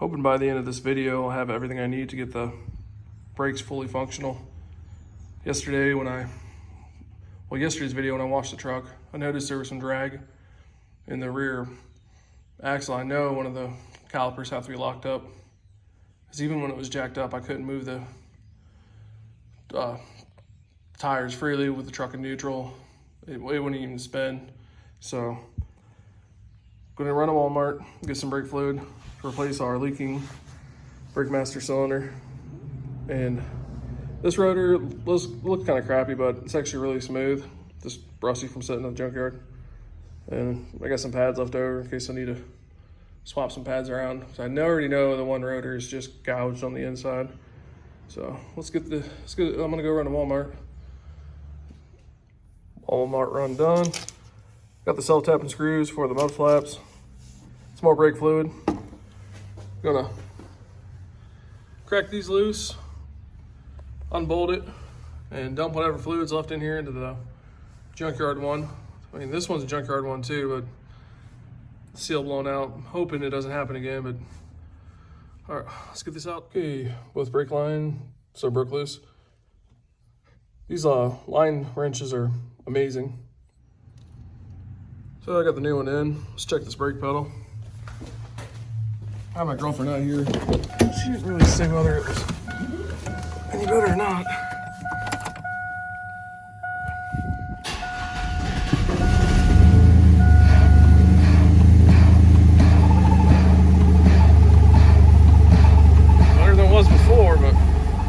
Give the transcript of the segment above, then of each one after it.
hoping by the end of this video I'll have everything I need to get the brakes fully functional. Yesterday's video when I washed the truck, I noticed there was some drag in the rear axle. I know one of the calipers have to be locked up, because even when it was jacked up, I couldn't move the tires freely with the truck in neutral. It wouldn't even spin. So I'm gonna run to Walmart, get some brake fluid to replace our leaking brake master cylinder. And this rotor looks kind of crappy, but it's actually really smooth, just rusty from sitting in the junkyard. And I got some pads left over in case I need to swap some pads around. So I already know the one rotor is just gouged on the inside. So I'm gonna go run to Walmart. Walmart run done. Got the self-tapping screws for the mud flaps. Some more brake fluid. Gonna crack these loose, unbolt it, and dump whatever fluid's left in here into the junkyard one. I mean, this one's a junkyard one too, but seal blown out. I'm hoping it doesn't happen again, but all right, let's get this out. Okay, both brake line so broke loose. These line wrenches are amazing. So I got the new one in. Let's check this brake pedal. I have my girlfriend out here. She didn't really say whether it was any better or not. Better than it was before, but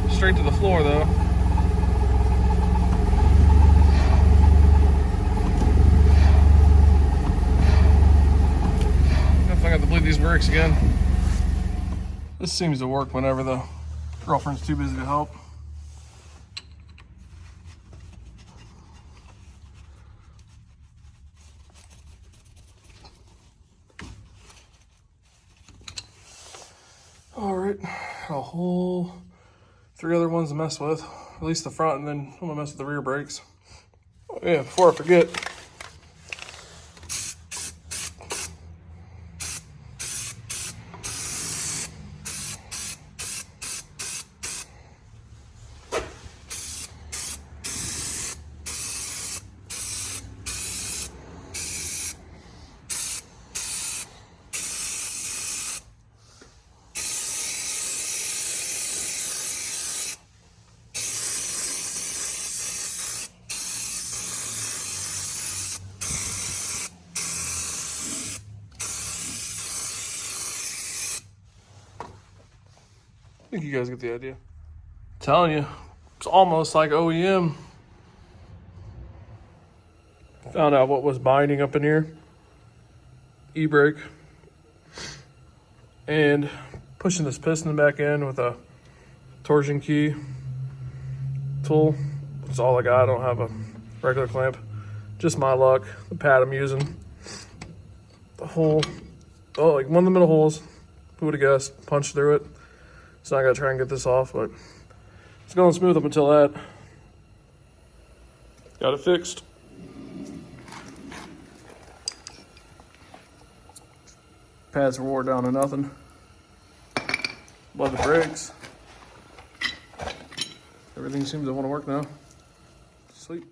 straight to the floor though. Definitely got to bleed these brakes again. This seems to work whenever the girlfriend's too busy to help. All right, got a whole 3 other ones to mess with, at least the front, and then I'm gonna mess with the rear brakes. Oh yeah, before I forget, I think you guys get the idea. I'm telling you, it's almost like OEM. Found out what was binding up in here. E-brake. And pushing this piston back in with a torsion key tool. That's all I got. I don't have a regular clamp. Just my luck. The pad I'm using. The hole. Oh, like one of the middle holes. Who would have guessed? Punched through it. So I gotta try and get this off, but it's going smooth up until that. Got it fixed. Pads are wore down to nothing. Love the brakes. Everything seems to want to work now. Sweet.